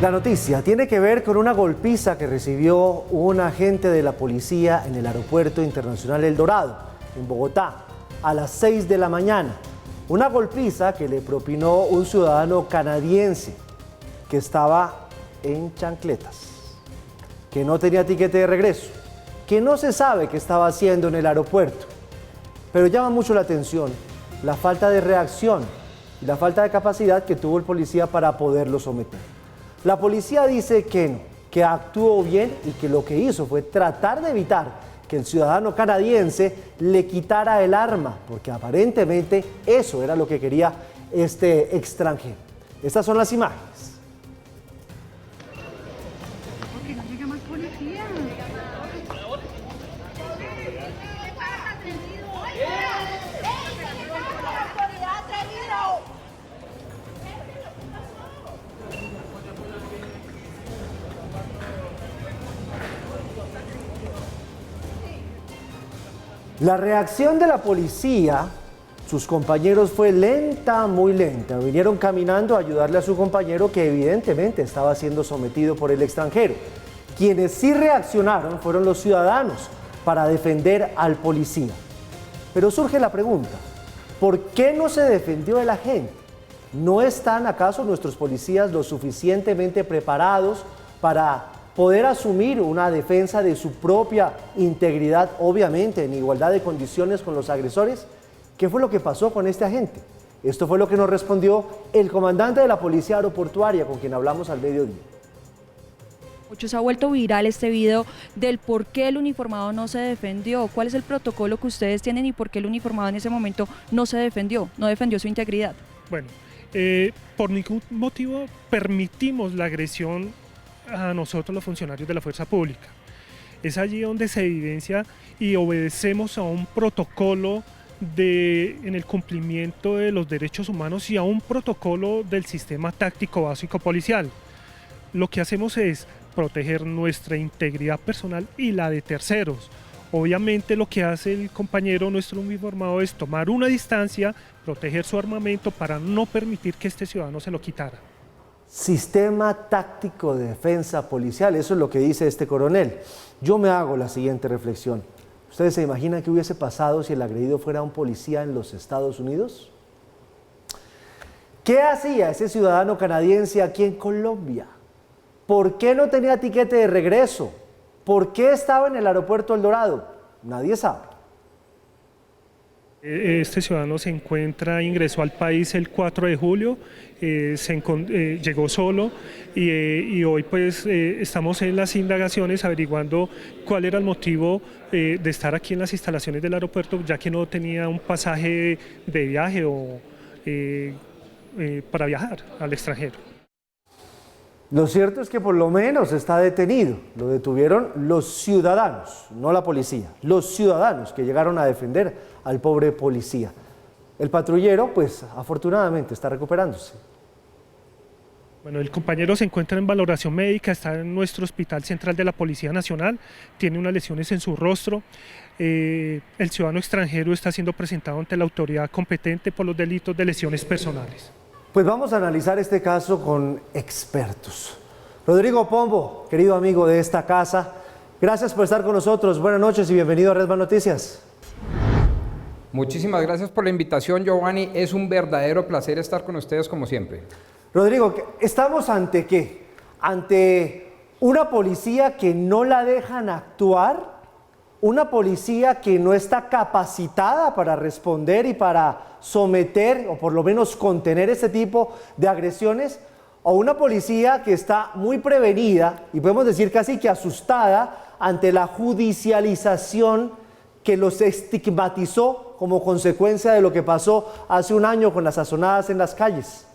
La noticia tiene que ver con una golpiza que recibió un agente de la policía en el Aeropuerto Internacional El Dorado, en Bogotá, a las 6 de la mañana. Una golpiza que le propinó un ciudadano canadiense que estaba en chancletas, que no tenía tiquete de regreso, que no se sabe qué estaba haciendo en el aeropuerto. Pero llama mucho la atención la falta de reacción y la falta de capacidad que tuvo el policía para poderlo someter. La policía dice que no, que actuó bien y que lo que hizo fue tratar de evitar que el ciudadano canadiense le quitara el arma, porque aparentemente eso era lo que quería este extranjero. Estas son las imágenes. ¿Por qué no llega más policía? La reacción de la policía, sus compañeros, fue lenta, muy lenta. Vinieron caminando a ayudarle a su compañero que evidentemente estaba siendo sometido por el extranjero. Quienes sí reaccionaron fueron los ciudadanos para defender al policía. Pero surge la pregunta, ¿por qué no se defendió el agente? ¿No están acaso nuestros policías lo suficientemente preparados para poder asumir una defensa de su propia integridad, obviamente en igualdad de condiciones con los agresores? ¿Qué fue lo que pasó con este agente? Esto fue lo que nos respondió el comandante de la Policía Aeroportuaria, con quien hablamos al mediodía. Se ha vuelto viral este video del por qué el uniformado no se defendió. ¿Cuál es el protocolo que ustedes tienen y por qué el uniformado en ese momento no se defendió, no defendió su integridad? Bueno, por ningún motivo permitimos la agresión a nosotros los funcionarios de la fuerza pública. Es allí donde se evidencia y obedecemos a un protocolo en el cumplimiento de los derechos humanos y a un protocolo del sistema táctico básico policial. Lo que hacemos es proteger nuestra integridad personal y la de terceros. Obviamente lo que hace el compañero nuestro uniformado es tomar una distancia, proteger su armamento para no permitir que este ciudadano se lo quitara. Sistema táctico de defensa policial, eso es lo que dice este coronel. Yo me hago la siguiente reflexión. ¿Ustedes se imaginan qué hubiese pasado si el agredido fuera un policía en los Estados Unidos? ¿Qué hacía ese ciudadano canadiense aquí en Colombia? ¿Por qué no tenía tiquete de regreso? ¿Por qué estaba en el aeropuerto El Dorado? Nadie sabe. Este ciudadano ingresó al país el 4 de julio, llegó solo y hoy pues estamos en las indagaciones averiguando cuál era el motivo de estar aquí en las instalaciones del aeropuerto, ya que no tenía un pasaje de viaje o para viajar al extranjero. Lo cierto es que por lo menos está detenido. Lo detuvieron los ciudadanos, no la policía. Los ciudadanos que llegaron a defender al pobre policía. El patrullero, pues afortunadamente está recuperándose. Bueno, el compañero se encuentra en valoración médica, está en nuestro Hospital Central de la Policía Nacional, tiene unas lesiones en su rostro. El ciudadano extranjero está siendo presentado ante la autoridad competente por los delitos de lesiones personales. Pues vamos a analizar este caso con expertos. Rodrigo Pombo, querido amigo de esta casa, gracias por estar con nosotros. Buenas noches y bienvenido a Red Más Noticias. Muchísimas gracias por la invitación, Giovanni. Es un verdadero placer estar con ustedes como siempre. Rodrigo, ¿estamos ante qué? ¿Ante una policía que no la dejan actuar? ¿Una policía que no está capacitada para responder y para someter o por lo menos contener este tipo de agresiones? ¿O una policía que está muy prevenida y podemos decir casi que asustada ante la judicialización que los estigmatizó como consecuencia de lo que pasó hace un año con las sazonadas en las calles?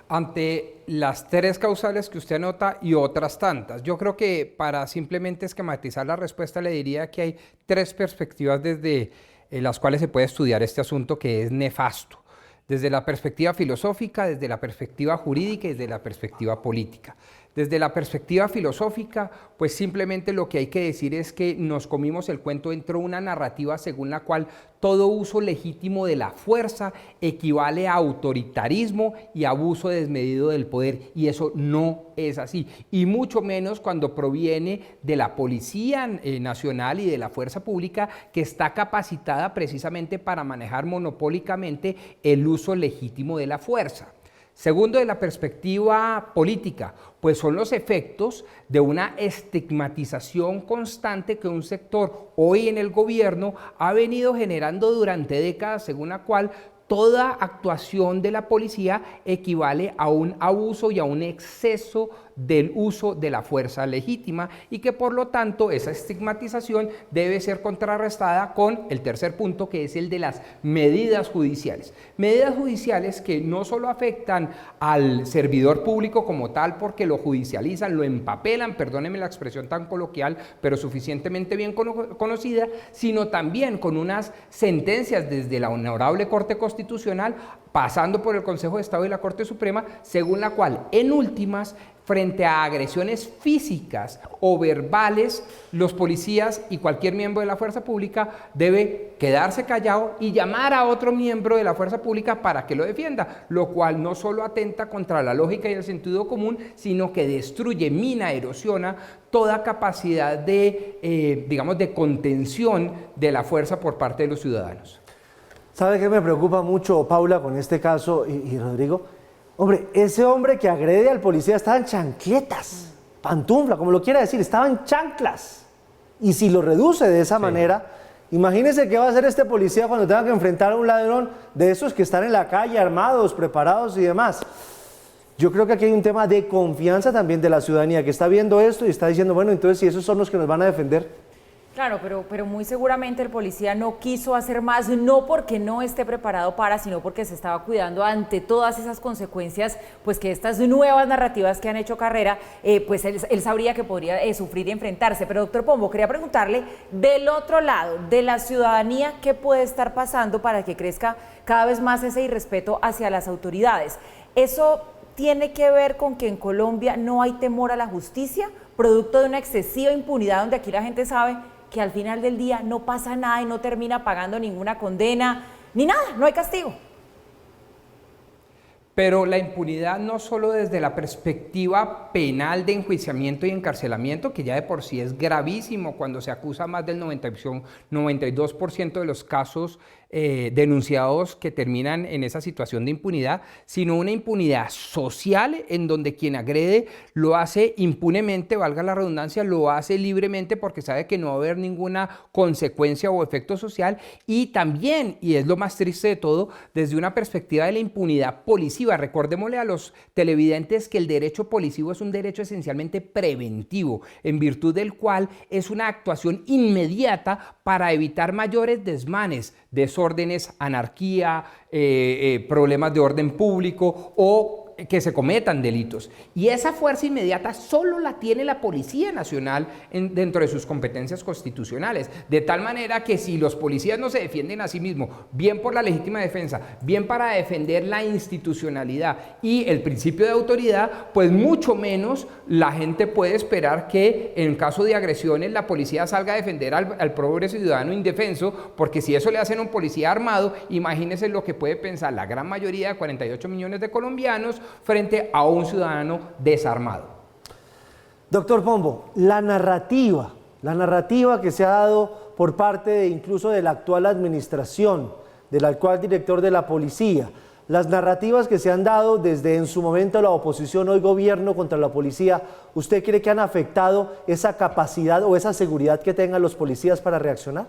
Ante las tres causales que usted anota y otras tantas, yo creo que para simplemente esquematizar la respuesta le diría que hay tres perspectivas desde las cuales se puede estudiar este asunto que es nefasto. Desde la perspectiva filosófica, desde la perspectiva jurídica y desde la perspectiva política. Desde la perspectiva filosófica, pues simplemente lo que hay que decir es que nos comimos el cuento dentro de una narrativa según la cual todo uso legítimo de la fuerza equivale a autoritarismo y abuso desmedido del poder, y eso no es así, y mucho menos cuando proviene de la Policía Nacional y de la Fuerza Pública, que está capacitada precisamente para manejar monopólicamente el uso legítimo de la fuerza. Segundo, de la perspectiva política, pues son los efectos de una estigmatización constante que un sector hoy en el gobierno ha venido generando durante décadas, según la cual toda actuación de la policía equivale a un abuso y a un exceso del uso de la fuerza legítima, y que por lo tanto esa estigmatización debe ser contrarrestada con el tercer punto, que es el de las medidas judiciales. Medidas judiciales que no solo afectan al servidor público como tal, porque lo judicializan, lo empapelan, perdónenme la expresión tan coloquial, pero suficientemente bien conocida, sino también con unas sentencias desde la Honorable Corte Constitucional, pasando por el Consejo de Estado y la Corte Suprema, según la cual, en últimas, frente a agresiones físicas o verbales, los policías y cualquier miembro de la fuerza pública debe quedarse callado y llamar a otro miembro de la fuerza pública para que lo defienda, lo cual no solo atenta contra la lógica y el sentido común, sino que destruye, mina, erosiona toda capacidad de, digamos, de contención de la fuerza por parte de los ciudadanos. ¿Sabe qué me preocupa mucho, Paula, con este caso y Rodrigo? Hombre, ese hombre que agrede al policía estaba en chancletas, pantufla, como lo quiera decir, estaba en chanclas. Y si lo reduce de esa manera, imagínese qué va a hacer este policía cuando tenga que enfrentar a un ladrón de esos que están en la calle, armados, preparados y demás. Yo creo que aquí hay un tema de confianza también de la ciudadanía que está viendo esto y está diciendo, bueno, entonces si esos son los que nos van a defender. Claro, pero muy seguramente el policía no quiso hacer más, no porque no esté preparado para, sino porque se estaba cuidando ante todas esas consecuencias, pues que estas nuevas narrativas que han hecho carrera, pues él sabría que podría sufrir y enfrentarse. Pero doctor Pombo, quería preguntarle, del otro lado, de la ciudadanía, ¿qué puede estar pasando para que crezca cada vez más ese irrespeto hacia las autoridades? ¿Eso tiene que ver con que en Colombia no hay temor a la justicia, producto de una excesiva impunidad donde aquí la gente sabe que al final del día no pasa nada y no termina pagando ninguna condena, ni nada, no hay castigo? Pero la impunidad no solo desde la perspectiva penal de enjuiciamiento y encarcelamiento, que ya de por sí es gravísimo cuando se acusa más del 92% de los casos denunciados que terminan en esa situación de impunidad, sino una impunidad social en donde quien agrede lo hace impunemente, valga la redundancia, lo hace libremente porque sabe que no va a haber ninguna consecuencia o efecto social, y también, y es lo más triste de todo, desde una perspectiva de la impunidad policiva. Recordémosle a los televidentes que el derecho policivo es un derecho esencialmente preventivo, en virtud del cual es una actuación inmediata para evitar mayores desmanes, desórdenes, anarquía, problemas de orden público o que se cometan delitos. Y esa fuerza inmediata solo la tiene la Policía Nacional dentro de sus competencias constitucionales, de tal manera que si los policías no se defienden a sí mismos, bien por la legítima defensa, bien para defender la institucionalidad y el principio de autoridad, pues mucho menos la gente puede esperar que en caso de agresiones la policía salga a defender al pobre ciudadano indefenso, porque si eso le hacen a un policía armado, imagínense lo que puede pensar la gran mayoría de 48 millones de colombianos frente a un ciudadano desarmado. Doctor Pombo, la narrativa que se ha dado por parte incluso de la actual administración, del actual director de la policía, las narrativas que se han dado desde en su momento la oposición, hoy gobierno, contra la policía, ¿usted cree que han afectado esa capacidad o esa seguridad que tengan los policías para reaccionar?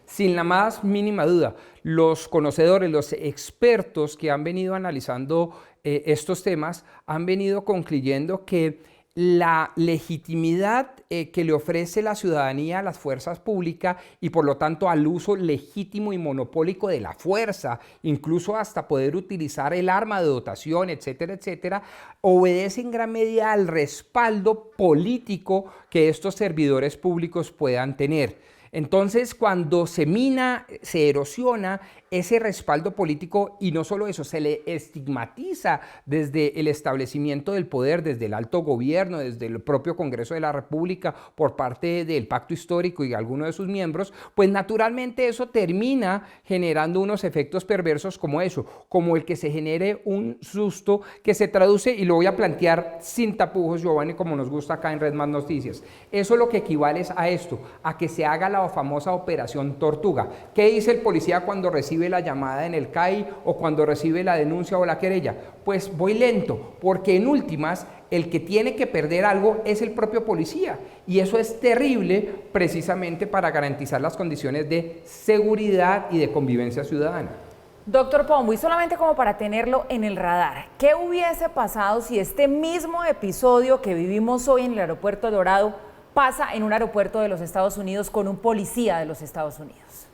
Sin la más mínima duda, los conocedores, los expertos que han venido analizando estos temas han venido concluyendo que la legitimidad que le ofrece la ciudadanía a las fuerzas públicas y por lo tanto al uso legítimo y monopólico de la fuerza, incluso hasta poder utilizar el arma de dotación, etcétera, etcétera, obedece en gran medida al respaldo político que estos servidores públicos puedan tener. Entonces, cuando se mina, se erosiona ese respaldo político, y no solo eso, se le estigmatiza desde el establecimiento del poder, desde el alto gobierno, desde el propio Congreso de la República, por parte del Pacto Histórico y algunos de sus miembros, pues naturalmente eso termina generando unos efectos perversos como eso, como el que se genere un susto que se traduce, y lo voy a plantear sin tapujos, Giovanni, como nos gusta acá en Red Más Noticias. Eso lo que equivale a esto, a que se haga la famosa operación Tortuga. ¿Qué dice el policía cuando recibe la llamada en el CAI o cuando recibe la denuncia o la querella? Pues voy lento, porque en últimas el que tiene que perder algo es el propio policía, y eso es terrible precisamente para garantizar las condiciones de seguridad y de convivencia ciudadana. Doctor Pombo, y solamente como para tenerlo en el radar, ¿qué hubiese pasado si este mismo episodio que vivimos hoy en el aeropuerto de Dorado pasa en un aeropuerto de los Estados Unidos con un policía de los Estados Unidos?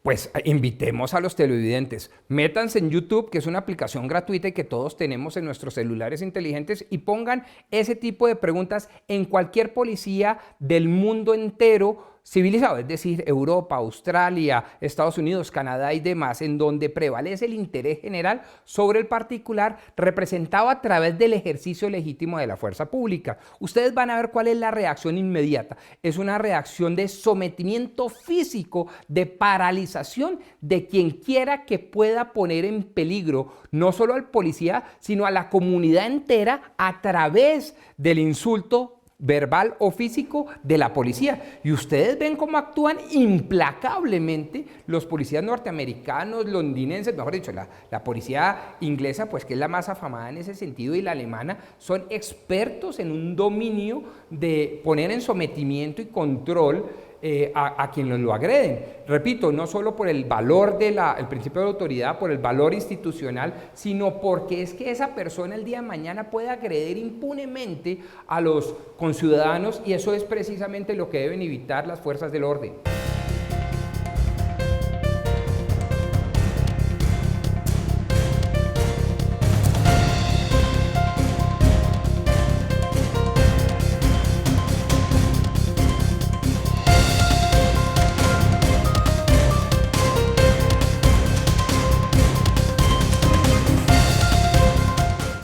Pues invitemos a los televidentes, métanse en YouTube, que es una aplicación gratuita y que todos tenemos en nuestros celulares inteligentes, y pongan ese tipo de preguntas en cualquier policía del mundo entero civilizado, es decir, Europa, Australia, Estados Unidos, Canadá y demás, en donde prevalece el interés general sobre el particular, representado a través del ejercicio legítimo de la fuerza pública. Ustedes van a ver cuál es la reacción inmediata. Es una reacción de sometimiento físico, de paralización de quien quiera que pueda poner en peligro no solo al policía, sino a la comunidad entera a través del insulto verbal o físico de la policía. Y ustedes ven cómo actúan implacablemente los policías norteamericanos, londinenses, mejor dicho, la policía inglesa, pues que es la más afamada en ese sentido, y la alemana, son expertos en un dominio de poner en sometimiento y control a quienes lo agreden. Repito, no solo por el valor del principio de autoridad, por el valor institucional, sino porque es que esa persona el día de mañana puede agredir impunemente a los conciudadanos, y eso es precisamente lo que deben evitar las fuerzas del orden.